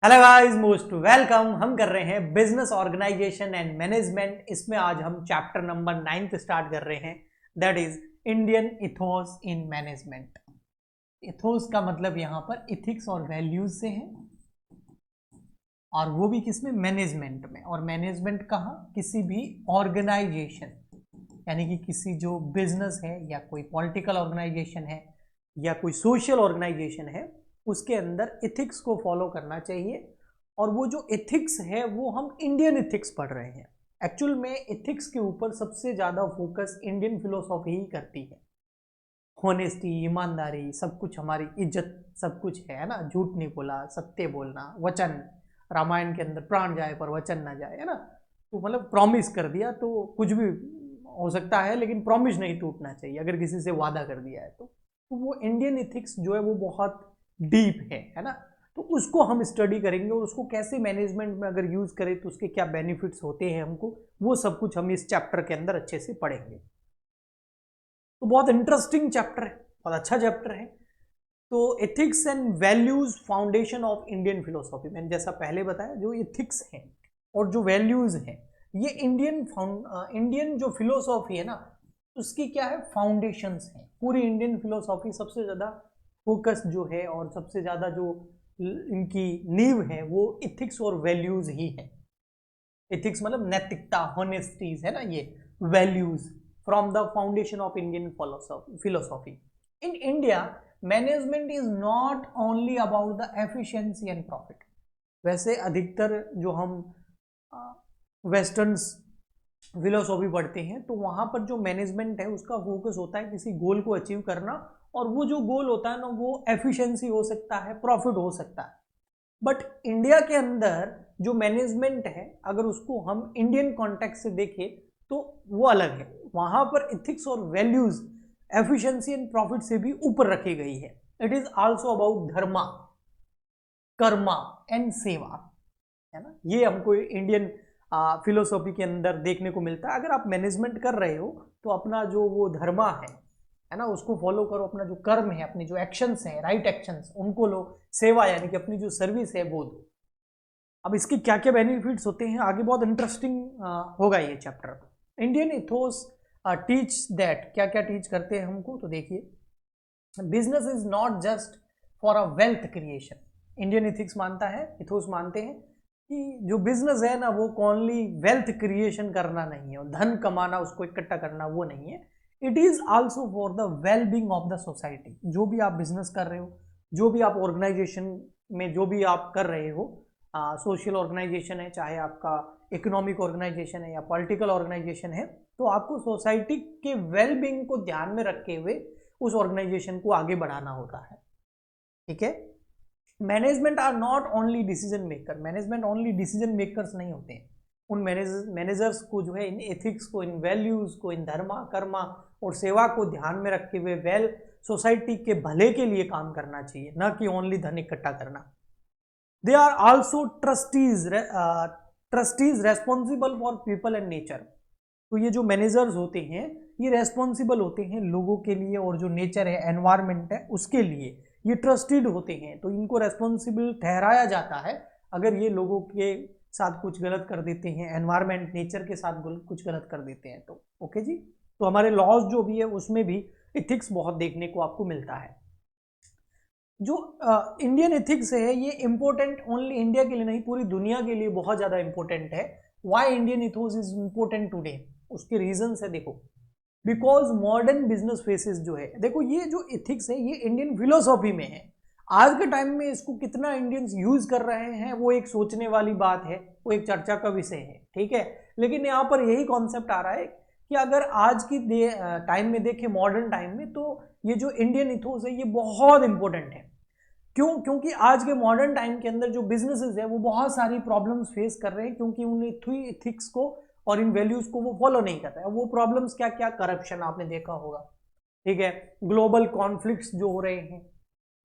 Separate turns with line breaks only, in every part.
Hello guys, most welcome. हम कर रहे हैं बिजनेस ऑर्गेनाइजेशन एंड मैनेजमेंट। इसमें आज हम चैप्टर नंबर 9 स्टार्ट कर रहे हैं, that is Indian ethos in management. Ethos का मतलब यहाँ पर इथिक्स और वैल्यूज से है, और वो भी किसमें? मैनेजमेंट में। और मैनेजमेंट कहाँ? किसी भी ऑर्गेनाइजेशन, यानी कि किसी जो बिजनेस है या कोई पॉलिटिकल ऑर्गेनाइजेशन है या कोई सोशल ऑर्गेनाइजेशन है, उसके अंदर इथिक्स को फॉलो करना चाहिए। और वो जो इथिक्स है वो हम इंडियन इथिक्स पढ़ रहे हैं। एक्चुअल में इथिक्स के ऊपर सबसे ज़्यादा फोकस इंडियन फिलोसॉफी ही करती है। होनेस्टी, ईमानदारी, सब कुछ, हमारी इज्जत, सब कुछ है ना। झूठ नहीं बोला, सत्य बोलना, वचन। रामायण के अंदर प्राण जाए पर वचन ना जाए, है ना। तो मतलब प्रॉमिस कर दिया तो कुछ भी हो सकता है, लेकिन प्रॉमिस नहीं टूटना चाहिए अगर किसी से वादा कर दिया है तो वो इंडियन इथिक्स जो है वो बहुत डीप है ना। तो उसको हम स्टडी करेंगे और उसको कैसे मैनेजमेंट में अगर यूज करें तो उसके क्या बेनिफिट्स होते हैं हमको, वो सब कुछ हम इस चैप्टर के अंदर अच्छे से पढ़ेंगे। तो बहुत इंटरेस्टिंग चैप्टर है, बहुत अच्छा चैप्टर है। तो ethics and values foundation of Indian philosophy, मैंने जैसा पहले बताया, जो एथिक्स है और जो वैल्यूज है, ये इंडियन जो फिलोसॉफी है ना, उसकी क्या है? फाउंडेशंस है। पूरी इंडियन फिलोसॉफी सबसे ज्यादा फोकस जो है और सबसे ज्यादा जो इनकी नींव है वो इथिक्स और वैल्यूज ही है। एथिक्स मतलब नैतिकता, हॉनेस्टीज, है ना, ये values from the foundation of Indian philosophy. In India management is not only about the efficiency and profit. वैसे अधिकतर जो हम वेस्टर्न फिलोसॉफी पढ़ते हैं तो वहां पर जो मैनेजमेंट है उसका फोकस होता है किसी गोल को अचीव करना, और वो जो गोल होता है ना वो एफिशिएंसी हो सकता है, प्रॉफिट हो सकता है। बट इंडिया के अंदर जो मैनेजमेंट है, अगर उसको हम इंडियन कॉन्टेक्स्ट से देखें तो वो अलग है। वहां पर इथिक्स और वैल्यूज एफिशिएंसी एंड प्रॉफिट से भी ऊपर रखी गई है। It is also about Dharma, Karma and सेवा, है ना। ये हमको इंडियन फिलोसॉफी के अंदर देखने को मिलता है। अगर आप मैनेजमेंट कर रहे हो तो अपना जो वो धर्मा है ना, उसको फॉलो करो। अपना जो कर्म है, अपने जो एक्शंस हैं, राइट एक्शंस, उनको लो। सेवा यानी कि अपनी जो सर्विस है वो दो। अब इसके क्या क्या बेनिफिट्स होते हैं आगे बहुत इंटरेस्टिंग होगा ये chapter. Indian ethos teach that, क्या क्या टीच करते हैं हमको, तो देखिए, business is not just for a wealth creation. Indian ethics मानता है, इथोस मानते हैं कि जो बिजनेस है ना वो ओनली वेल्थ क्रिएशन करना नहीं है, धन कमाना, उसको इकट्ठा करना, वो नहीं है। It is also for the well being of the society. जो भी आप बिजनेस कर रहे हो, जो भी आप ऑर्गेनाइजेशन में जो भी आप कर रहे हो, सोशल ऑर्गेनाइजेशन है, चाहे आपका इकोनॉमिक ऑर्गेनाइजेशन है या पॉलिटिकल ऑर्गेनाइजेशन है, तो आपको सोसाइटी के वेल बींग को ध्यान में रखते हुए उस ऑर्गेनाइजेशन को आगे बढ़ाना होता है। ठीक है। Management are not only decision maker. Management only decision makers नहीं होते हैं। उन मैनेजर्स को जो है इन एथिक्स को, इन वैल्यूज को, इन धर्मा, कर्मा और सेवा को ध्यान में रखते हुए वेल सोसाइटी के भले के लिए काम करना चाहिए, न कि ओनली धन इकट्ठा करना। They are also trustees responsible for people and nature. तो ये जो मैनेजर्स होते हैं ये रेस्पॉन्सिबल होते हैं लोगों के लिए, और जो नेचर है, एनवायरमेंट है, उसके लिए ये ट्रस्टेड होते हैं। तो इनको रेस्पॉन्सिबल ठहराया जाता है अगर ये लोगों के साथ कुछ गलत कर देते हैं, एनवायरमेंट, नेचर के साथ कुछ गलत कर देते हैं तो। ओके जी। तो हमारे लॉज जो भी है उसमें भी इथिक्स बहुत देखने को आपको मिलता है। जो इंडियन एथिक्स है ये इंपॉर्टेंट ओनली इंडिया के लिए नहीं, पूरी दुनिया के लिए बहुत ज्यादा इंपॉर्टेंट है। Why Indian ethos is important today? उसके रीजंस है, देखो। बिकॉज मॉडर्न बिजनेस फेसेस जो है, देखो, ये जो एथिक्स है ये इंडियन फिलोसॉफी में है। आज के टाइम में इसको कितना इंडियंस यूज कर रहे हैं वो एक सोचने वाली बात है, वो एक चर्चा का विषय है। ठीक है। लेकिन यहाँ पर यही कॉन्सेप्ट आ रहा है कि अगर आज की टाइम में देखें, मॉडर्न टाइम में, तो ये जो इंडियन इथोस है ये बहुत इंपॉर्टेंट है। क्यों? क्योंकि आज के मॉडर्न टाइम के अंदर जो बिजनेसेस है वो बहुत सारी प्रॉब्लम्स फेस कर रहे हैं, क्योंकि उन इथिक्स को और इन वैल्यूज को वो फॉलो नहीं कर रहे हैं। वो प्रॉब्लम्स क्या क्या? करप्शन आपने देखा होगा, ठीक है। ग्लोबल कॉन्फ्लिक्ट्स जो हो रहे हैं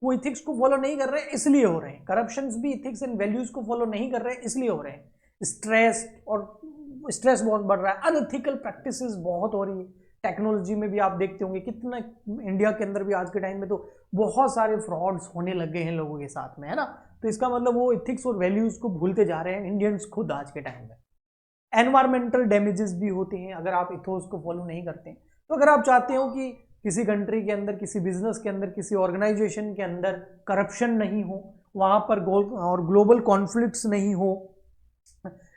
वो इथिक्स को फॉलो नहीं कर रहे हैं, इसलिए हो रहे हैं। करप्शन भी इथिक्स एंड वैल्यूज को फॉलो नहीं कर रहे हैं, इसलिए हो रहे हैं। स्ट्रेस बहुत बढ़ रहा है, अनएथिकल प्रैक्टिसेस बहुत हो रही है। टेक्नोलॉजी में भी आप देखते होंगे कितना, इंडिया के अंदर भी आज के टाइम में तो बहुत सारे फ्रॉड्स होने लग गए हैं लोगों के साथ में, है ना। तो इसका मतलब वो इथिक्स और वैल्यूज को भूलते जा रहे हैं इंडियंस खुद आज के टाइम में। एनवायरमेंटल डैमेजेस भी होते हैं अगर आप इथोस को फॉलो नहीं करते। तो अगर आप चाहते हो कि किसी कंट्री के अंदर, किसी बिजनेस के अंदर, किसी ऑर्गेनाइजेशन के अंदर करप्शन नहीं हो, वहां पर और ग्लोबल कॉन्फ्लिक्ट्स नहीं हो,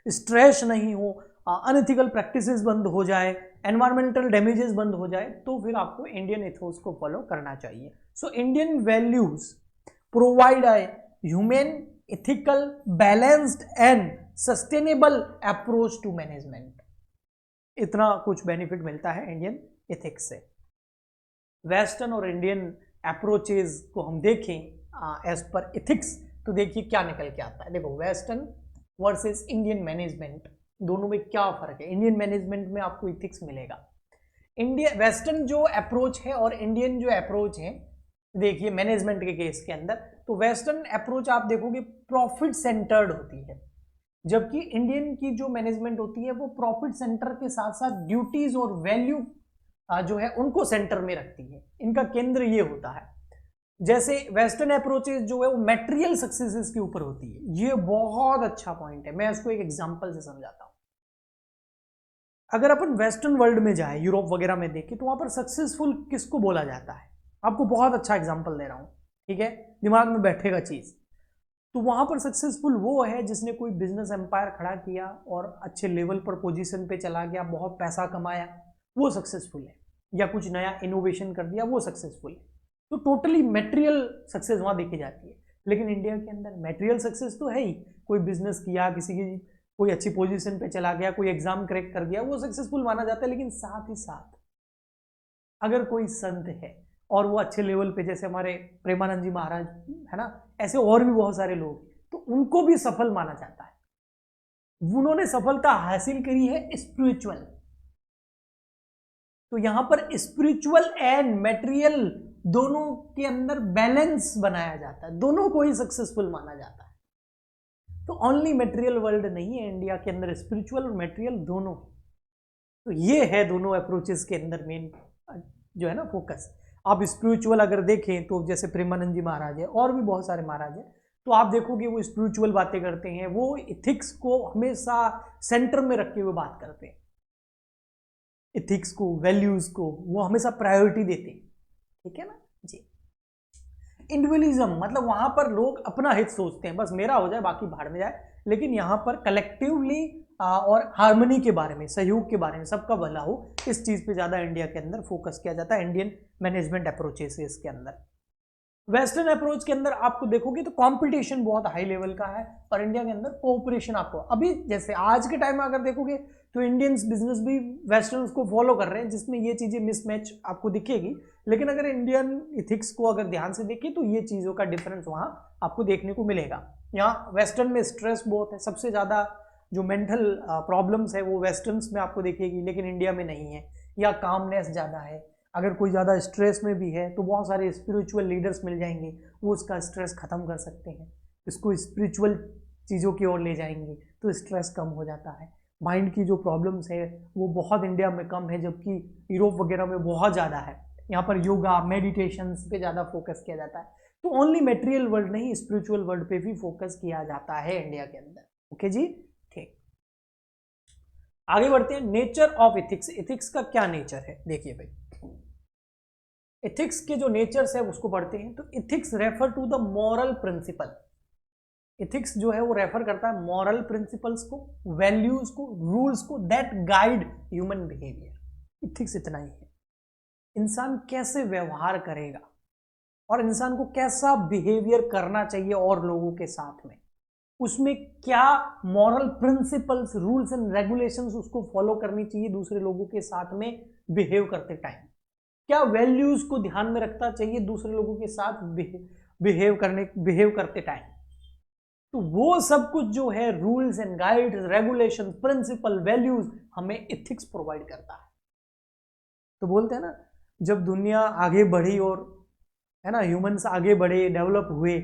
स्ट्रेस नहीं हो, अनएथिकल प्रैक्टिसेस बंद हो जाए, एनवायरमेंटल डैमेजेस बंद हो जाए, तो फिर आपको इंडियन इथोस को फॉलो करना चाहिए। So Indian values provide a human, ethical, balanced and sustainable approach to management. इतना कुछ बेनिफिट मिलता है इंडियन एथिक्स से। वेस्टर्न और इंडियन अप्रोचेज को हम देखें एज पर एथिक्स, तो देखिए क्या निकल के आता है। देखो, वेस्टर्न वर्सेस इंडियन मैनेजमेंट, दोनों में क्या फर्क है। इंडियन मैनेजमेंट में आपको इथिक्स मिलेगा। इंडिया वेस्टर्न जो अप्रोच है और इंडियन जो अप्रोच है, देखिए मैनेजमेंट के केस के अंदर, तो वेस्टर्न अप्रोच आप देखोगे प्रॉफिट सेंटर्ड होती है, जबकि इंडियन की जो मैनेजमेंट होती है वो प्रॉफिट सेंटर के साथ साथ ड्यूटीज और वैल्यू जो है उनको सेंटर में रखती है। इनका केंद्र ये होता है। जैसे वेस्टर्न अप्रोचेस जो है वो मटेरियल सक्सेसेस के ऊपर होती है। ये बहुत अच्छा पॉइंट है, मैं इसको एक एग्जांपल से समझाता हूं। अगर अपन वेस्टर्न वर्ल्ड में जाए, यूरोप वगैरह में देखें, तो वहां पर सक्सेसफुल किसको बोला जाता है। आपको बहुत अच्छा एग्जांपल दे रहा हूं, ठीक है, दिमाग में बैठेगा चीज। तो वहां पर सक्सेसफुल वो है जिसने कोई बिजनेस एम्पायर खड़ा किया और अच्छे लेवल पर पोजीशन पे चला गया, बहुत पैसा कमाया, वो सक्सेसफुल है। या कुछ नया इनोवेशन कर दिया, वो सक्सेसफुल है। तो टोटली मटेरियल सक्सेस वहां देखी जाती है। लेकिन इंडिया के अंदर मटेरियल सक्सेस तो है ही, कोई बिजनेस किया, किसी की कोई अच्छी पोजीशन पे चला गया, कोई एग्जाम क्रैक कर दिया, वो सक्सेसफुल माना जाता है। लेकिन साथ ही साथ अगर कोई संत है और वो अच्छे लेवल पे, जैसे हमारे प्रेमानंद जी महाराज है ना, ऐसे और भी बहुत सारे लोग, तो उनको भी सफल माना जाता है। उन्होंने सफलता हासिल करी है स्पिरिचुअल। तो यहां पर स्पिरिचुअल एंड मटेरियल दोनों के अंदर बैलेंस बनाया जाता है, दोनों को ही सक्सेसफुल माना जाता है। तो ओनली मटेरियल वर्ल्ड नहीं है इंडिया के अंदर, स्पिरिचुअल और मटेरियल दोनों। तो ये है दोनों अप्रोचेस के अंदर मेन जो है ना फोकस। आप स्पिरिचुअल अगर देखें तो जैसे प्रेमानंद जी महाराज है और भी बहुत सारे महाराज हैं, तो आप देखोगे वो स्पिरिचुअल बातें करते हैं, वो इथिक्स को हमेशा सेंटर में रखे हुए बात करते हैं। इथिक्स को, वैल्यूज को वो हमेशा प्रायोरिटी देते हैं, ठीक है ना जी। इंडिविजुअलिज्म मतलब वहां पर लोग अपना हित सोचते हैं, बस मेरा हो जाए बाकी भाड़ में जाए। लेकिन यहाँ पर कलेक्टिवली और हार्मनी के बारे में, सहयोग के बारे में, सबका भला हो, इस चीज पे ज्यादा इंडिया के अंदर फोकस किया जाता है, इंडियन मैनेजमेंट अप्रोचेस इसके अंदर। वेस्टर्न अप्रोच के अंदर आपको देखोगे तो कंपटीशन बहुत हाई लेवल का है, और इंडिया के अंदर कोऑपरेशन आपको, अभी जैसे आज के टाइम में अगर देखोगे तो इंडियंस बिजनेस भी वेस्टर्न्स को फॉलो कर रहे हैं, जिसमें ये चीजें मिसमैच आपको दिखेगी। लेकिन अगर इंडियन इथिक्स को अगर ध्यान से देखें तो ये चीजों का डिफरेंस वहां आपको देखने को मिलेगा। यहाँ वेस्टर्न में स्ट्रेस बहुत है, सबसे ज्यादा जो मेंटल प्रॉब्लम्स है वो वेस्टर्न्स में आपको दिखेगी, लेकिन इंडिया में नहीं है। या कामनेस ज़्यादा है, अगर कोई ज़्यादा स्ट्रेस में भी है तो बहुत सारे स्पिरिचुअल लीडर्स मिल जाएंगे, वो उसका स्ट्रेस ख़त्म कर सकते हैं, इसको स्पिरिचुअल चीज़ों की ओर ले जाएंगे तो स्ट्रेस कम हो जाता है। माइंड की जो प्रॉब्लम्स है वो बहुत इंडिया में कम है, जबकि यूरोप वगैरह में बहुत ज़्यादा है। यहाँ पर योगा, मेडिटेशन पे ज़्यादा फोकस किया जाता है। तो ओनली मटेरियल वर्ल्ड नहीं, स्पिरिचुअल वर्ल्ड पे भी फोकस किया जाता है इंडिया के अंदर। ओके जी, ठीक, आगे बढ़ते हैं। नेचर ऑफ इथिक्स, इथिक्स का क्या नेचर है, देखिए भाई, इथिक्स के जो नेचर्स है उसको पढ़ते हैं। तो ethics refer to the moral principle, ethics जो है वो रेफर करता है मॉरल प्रिंसिपल्स को, वैल्यूज को, रूल्स को, that guide human behaviour. Ethics इतना ही है, इंसान कैसे व्यवहार करेगा और इंसान को कैसा बिहेवियर करना चाहिए और लोगों के साथ में, उसमें क्या moral principles, rules and regulations उसको फॉलो करनी चाहिए दूसरे लोगों के साथ में बिहेव करते टाइम, क्या वैल्यूज को ध्यान में रखना चाहिए दूसरे लोगों के साथ बिहेव करते टाइम। तो वो सब कुछ जो है rules and guides, regulation, principle, values हमें इथिक्स प्रोवाइड करता है। तो बोलते हैं ना, जब दुनिया आगे बढ़ी और है ना ह्यूमंस आगे बढ़े, डेवलप हुए,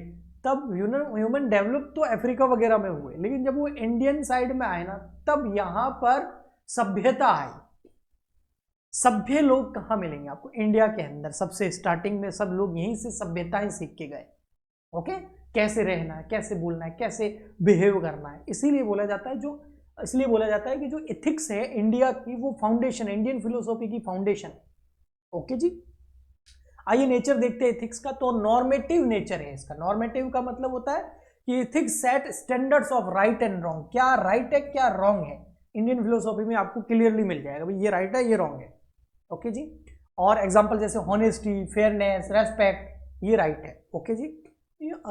तब ह्यूमन डेवलप तो अफ्रीका वगैरह में हुए, लेकिन जब वो इंडियन साइड में आए ना, तब यहां पर सभ्यता आई। सभ्य लोग कहाँ मिलेंगे आपको, इंडिया के अंदर सबसे स्टार्टिंग में सब लोग यहीं से सभ्यताएं सीख के गए। ओके, कैसे रहना है, कैसे बोलना है, कैसे बिहेव करना है। इसलिए बोला जाता है कि जो एथिक्स है इंडिया की, वो फाउंडेशन, इंडियन फिलोसॉफी की फाउंडेशन। ओके जी, आइए नेचर देखते हैं एथिक्स का। तो नॉर्मेटिव नेचर है इसका। नॉर्मेटिव का मतलब होता है कि ethics set standards of right and wrong. क्या राइट है, क्या रॉन्ग है, इंडियन फिलोसॉफी में आपको क्लियरली मिल जाएगा भाई, ये राइट है, ये रॉन्ग है। ओके जी, और एग्जांपल जैसे हॉनेस्टी, फेयरनेस, रेस्पेक्ट, ये राइट है। ओके जी,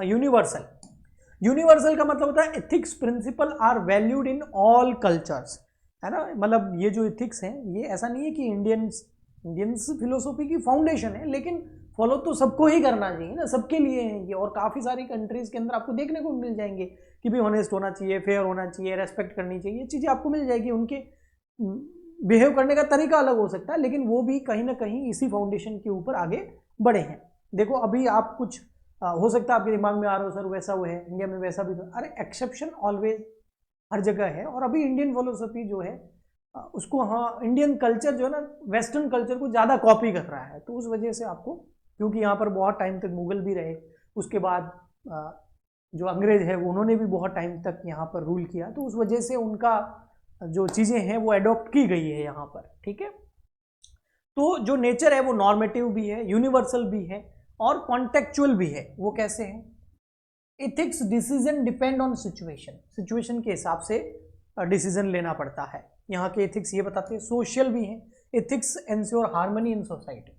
यूनिवर्सल का मतलब होता है ethics principle are valued in all cultures, है ना। मतलब ये जो एथिक्स हैं, ये ऐसा नहीं है कि इंडियंस फिलोसॉफी की फाउंडेशन है, लेकिन फॉलो तो सबको ही करना चाहिए ना, सबके लिए है ये। और काफ़ी सारी कंट्रीज़ के अंदर आपको देखने को मिल जाएंगे कि भाई ऑनेस्ट होना चाहिए, फेयर होना चाहिए, रेस्पेक्ट करनी चाहिए, ये चीज़ें आपको मिल जाएगी। उनके बिहेव करने का तरीका अलग हो सकता है, लेकिन वो भी कहीं ना कहीं इसी फाउंडेशन के ऊपर आगे बढ़े हैं। देखो अभी आप कुछ हो सकता है आपके दिमाग में आ रहा हो, सर वैसा वो है इंडिया में, वैसा भी तो, अरे एक्सेप्शन ऑलवेज हर जगह है। और अभी इंडियन फिलोसफी जो है उसको, हाँ, इंडियन कल्चर जो है ना, वेस्टर्न कल्चर को ज़्यादा कॉपी कर रहा है। तो उस वजह से आपको, क्योंकि यहाँ पर बहुत टाइम तक मुगल भी रहे, उसके बाद जो अंग्रेज है उन्होंने भी बहुत टाइम तक यहाँ पर रूल किया, तो उस वजह से उनका जो चीज़ें हैं वो एडॉप्ट की गई है यहाँ पर। ठीक है, तो जो नेचर है वो नॉर्मेटिव भी है, यूनिवर्सल भी है और कॉन्टेक्चुअल भी है। वो कैसे है? Ethics decision depend on situation, situation के हिसाब से डिसीजन लेना पड़ता है। यहाँ के एथिक्स ये बताते हैं। सोशल भी है, ethics ensure harmony in society,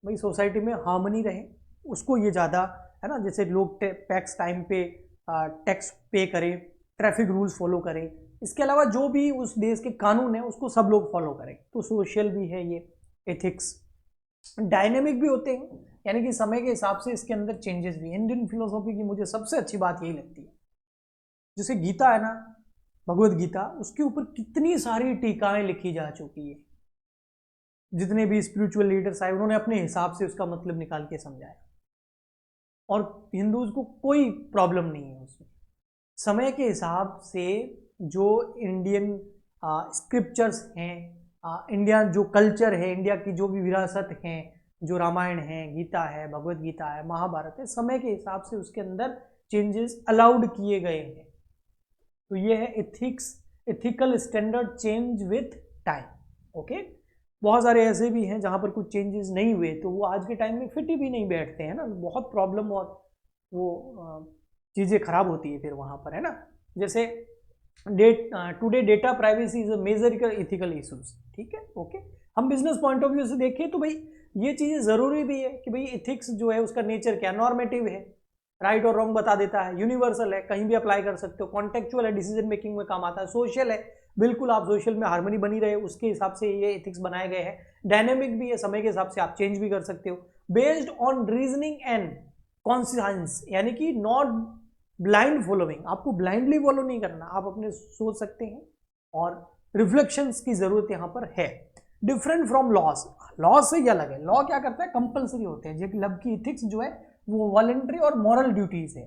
भाई सोसाइटी में हार्मनी रहे, उसको ये ज़्यादा, है ना। जैसे लोग टैक्स टाइम पे टैक्स पे करें, ट्रैफिक रूल्स फॉलो करें, इसके अलावा जो भी उस देश के कानून है उसको सब लोग फॉलो करें, तो सोशल भी है ये एथिक्स। डायनेमिक भी होते हैं, यानी कि समय के हिसाब से इसके अंदर चेंजेस भी। इंडियन फिलोसॉफी की मुझे सबसे अच्छी बात यही लगती है, जैसे गीता है ना, भगवत गीता, उसके ऊपर कितनी सारी टीकाएं लिखी जा चुकी है। जितने भी स्पिरिचुअल लीडर्स आए उन्होंने अपने हिसाब से उसका मतलब निकाल के समझाया, और हिंदूज को कोई प्रॉब्लम नहीं है उसमें। समय के हिसाब से जो इंडियन स्क्रिप्चर्स हैं, इंडिया जो कल्चर है, इंडिया की जो भी विरासत है, जो रामायण है, गीता है, भगवत गीता है, महाभारत है, समय के हिसाब से उसके अंदर चेंजेस अलाउड किए गए हैं। तो ये है ethics, ethical standard change with time. Okay, बहुत सारे ऐसे भी हैं जहाँ पर कुछ चेंजेस नहीं हुए तो वो आज के टाइम में फिट ही भी नहीं बैठते हैं ना, बहुत प्रॉब्लम और वो चीज़ें खराब होती है फिर वहाँ पर, है ना। जैसे today data privacy is a major ethical issues. ठीक है, ओके, हम बिजनेस पॉइंट ऑफ व्यू से देखें तो भाई ये चीज़ें ज़रूरी भी है कि भाई एथिक्स जो है उसका नेचर क्या, नॉर्मेटिव है, राइट और रॉन्ग बता देता है, यूनिवर्सल है, कहीं भी अप्लाई कर सकते हो, कॉन्टेक्चुअल है, डिसीजन मेकिंग में काम आता है, सोशल है, बिल्कुल आप सोशल में हार्मनी बनी रहे उसके हिसाब से ये एथिक्स बनाए गए हैं, डायनेमिक भी है, समय के हिसाब से आप चेंज भी कर सकते हो, based on reasoning and conscience, यानी कि नॉट ब्लाइंड फॉलोइंग, आपको ब्लाइंडली फॉलो नहीं करना, आप अपने सोच सकते हैं और रिफ्लेक्शंस की जरूरत यहाँ पर है। डिफरेंट फ्रॉम लॉस, लॉ से क्या अलग है, लॉ क्या करता है, कंपल्सरी होते हैं, जबकि एथिक्स जो है वो वॉलंटरी और मॉरल ड्यूटीज है,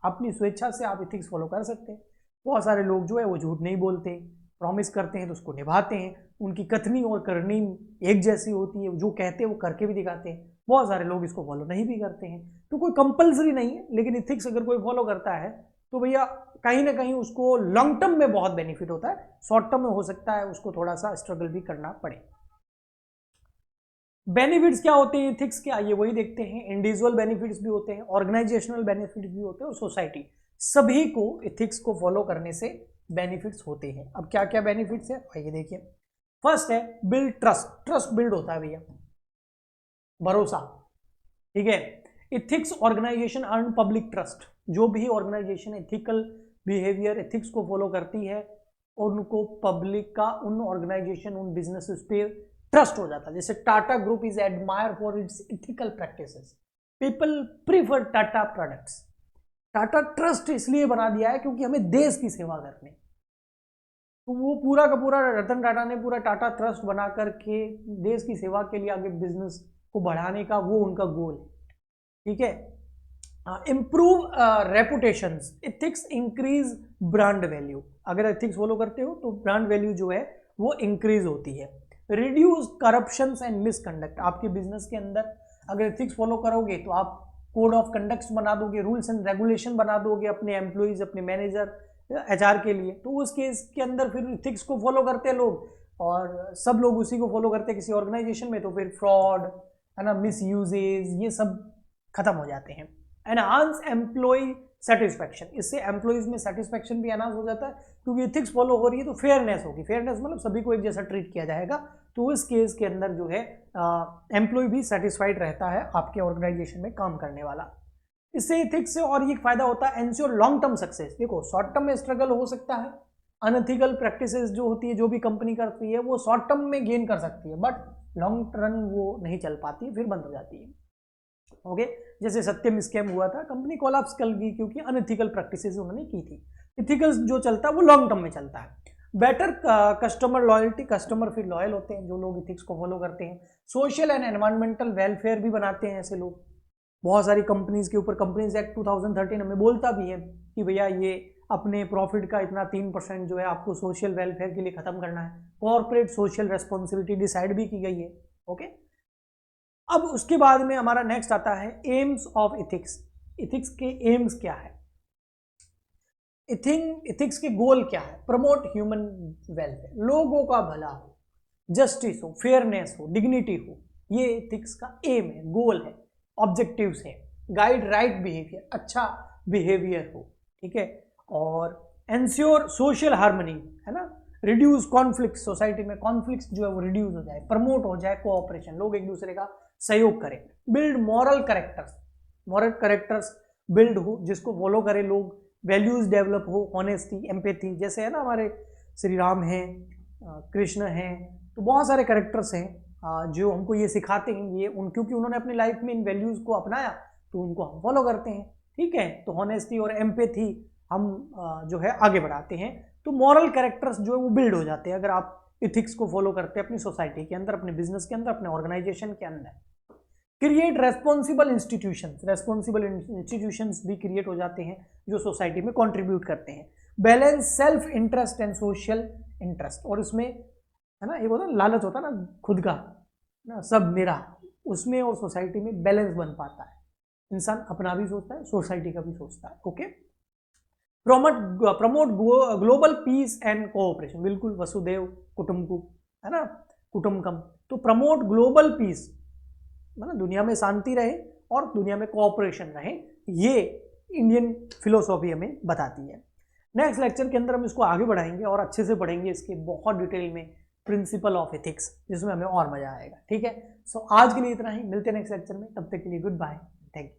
अपनी स्वेच्छा से आप एथिक्स फॉलो कर सकते हैं। बहुत सारे लोग जो है वो झूठ नहीं बोलते, प्रॉमिस करते हैं तो उसको निभाते हैं, उनकी कथनी और करनी एक जैसी होती है, जो कहते हैं वो करके भी दिखाते हैं। बहुत सारे लोग इसको फॉलो नहीं भी करते हैं, तो कोई कंपल्सरी नहीं है, लेकिन एथिक्स अगर कोई फॉलो करता है तो भैया कहीं ना कहीं उसको लॉन्ग टर्म में बहुत बेनिफिट होता है, शॉर्ट टर्म में हो सकता है उसको थोड़ा सा स्ट्रगल भी करना पड़े। बेनिफिट्स क्या होते हैं एथिक्स के, आइए वही देखते हैं। इंडिविजुअल बेनिफिट्स भी होते हैं, ऑर्गेनाइजेशनल बेनिफिट्स भी होते हैं, और सोसाइटी, सभी को एथिक्स को फॉलो करने से बेनिफिट्स होते हैं। अब क्या क्या बेनिफिट्स है आइए देखिए। फर्स्ट है बिल्ड ट्रस्ट, ट्रस्ट बिल्ड होता है भैया, भरोसा। ठीक है, ethics organisation earn public trust, जो भी ऑर्गेनाइजेशन एथिकल बिहेवियर एथिक्स को फॉलो करती है उनको पब्लिक का उन ऑर्गेनाइजेशन उन बिजनेसेस पे ट्रस्ट हो जाता है। जैसे Tata group is admire for its ethical practices, people prefer Tata products. Tata trust इसलिए बना दिया है क्योंकि हमें देश की सेवा करनी, तो वो पूरा का पूरा रतन टाटा ने पूरा टाटा ट्रस्ट बना करके देश की सेवा के लिए आगे बिजनेस को बढ़ाने का वो उनका गोल है। ठीक है, improve reputation, ethics increase brand value, अगर एथिक्स फॉलो करते हो तो ब्रांड वैल्यू जो है वो इंक्रीज होती है। रिड्यूस करप्शन एंड मिसकंडक्ट, आपके बिजनेस के अंदर अगर एथिक्स फॉलो करोगे तो आप कोड ऑफ कंडक्ट्स बना दोगे, रूल्स एंड रेगुलेशन बना दोगे अपने एम्प्लॉइज, अपने मैनेजर, एचआर के लिए, तो उस केस के अंदर फिर इथिक्स को फॉलो करते हैं लोग, और सब लोग उसी को फॉलो करते हैं किसी ऑर्गेनाइजेशन में, तो फिर फ्रॉड है ना, मिस यूजेज, ये सब खत्म हो जाते हैं। एनहांस एम्प्लॉय सेटिस्फैक्शन, इससे एम्प्लॉइज में सेटिस्फैक्शन भी एनहांस हो जाता है, क्योंकि इथिक्स फॉलो हो रही है तो फेयरनेस होगी, फेयरनेस मतलब सभी को एक जैसा ट्रीट किया जाएगा, तो इस केस के अंदर जो है एम्प्लॉय भी सेटिस्फाइड रहता है आपके ऑर्गेनाइजेशन में काम करने वाला। इससे इथिक्स से और ये फायदा होता है, एंश्योर लॉन्ग टर्म सक्सेस। देखो शॉर्ट टर्म में स्ट्रगल हो सकता है, अनएथिकल प्रैक्टिसेस जो होती है, जो भी कंपनी करती है वो शॉर्ट टर्म में गेन कर सकती है, बट लॉन्ग रन वो नहीं चल पाती है, फिर बंद हो जाती है। ओके, जैसे सत्यम स्कैम हुआ था, कंपनी कोलैप्स कर गई क्योंकि अनएथिकल प्रैक्टिसेस उन्होंने की थी। इथिकल जो चलता है वो लॉन्ग टर्म में चलता है। बेटर कस्टमर लॉयल्टी, कस्टमर फिर लॉयल होते हैं जो लोग इथिक्स को फॉलो करते हैं। सोशल एंड एनवायरमेंटल वेलफेयर भी बनाते हैं ऐसे लोग। बहुत सारी कंपनीज के ऊपर कंपनीज एक्ट 2013 हमें बोलता भी है कि भैया ये अपने प्रॉफिट का इतना 3% जो है आपको सोशल वेलफेयर के लिए खत्म करना है। कॉर्पोरेट सोशल रेस्पॉन्सिबिलिटी डिसाइड भी की गई है। ओके, अब उसके बाद में हमारा नेक्स्ट आता है एम्स ऑफ इथिक्स। इथिक्स के एम्स क्या है, इथिक्स के गोल क्या है? प्रमोट ह्यूमन वेलफेयर, लोगों का भला हो, जस्टिस हो, फेयरनेस हो, डिग्निटी हो, ये इथिक्स का एम है, गोल है, ऑब्जेक्टिव्स है। गाइड राइट बिहेवियर, अच्छा बिहेवियर हो, ठीक है, और एंश्योर सोशल हार्मनी, है ना, रिड्यूस कॉन्फ्लिक्ट, सोसाइटी में कॉन्फ्लिक्ट जो है वो रिड्यूस हो जाए, प्रमोट हो जाए कोऑपरेशन, लोग एक दूसरे का सहयोग करें। Build moral characters, moral characters build हो, जिसको फॉलो करें लोग, वैल्यूज डेवलप हो, ऑनेस्टी, एम्पैथी, जैसे है ना हमारे श्री राम हैं, कृष्ण हैं, तो बहुत सारे कैरेक्टर्स हैं जो हमको ये सिखाते हैं, ये क्योंकि उन्होंने अपनी लाइफ में इन वैल्यूज को अपनाया तो उनको हम फॉलो करते हैं, ठीक है। तो ऑनेस्टी और एम्पैथी हम जो है आगे बढ़ाते हैं, तो मॉरल कैरेक्टर्स जो है वो बिल्ड हो जाते हैं अगर आप इथिक्स को फॉलो करते हैं अपनी सोसाइटी के अंदर, अपने बिजनेस के अंदर, अपने ऑर्गेनाइजेशन के अंदर। Create responsible institutions, responsible institutions भी क्रिएट हो जाते हैं जो सोसाइटी में कंट्रीब्यूट करते हैं। Balance self interest and social interest, और इसमें है ना, ये होता है लालच होता है ना खुद का ना, सब मेरा, उसमें और सोसाइटी में बैलेंस बन पाता है, इंसान अपना भी सोचता है, सोसाइटी का भी सोचता है। Okay, promote global piece and cooperation, बिल्कुल वसुदेव कुटुंबकम, है ना, कुटुंबकम, तो प्रमोट ग्लोबल पीस, मतलब दुनिया में शांति रहे और दुनिया में कोऑपरेशन रहे, ये इंडियन फिलोसॉफी हमें बताती है। नेक्स्ट लेक्चर के अंदर हम इसको आगे बढ़ाएंगे और अच्छे से पढ़ेंगे इसके बहुत डिटेल में प्रिंसिपल ऑफ एथिक्स, जिसमें हमें और मजा आएगा, ठीक है। सो आज के लिए इतना ही, मिलते हैं नेक्स्ट लेक्चर में, तब तक के लिए गुड बाय, थैंक यू।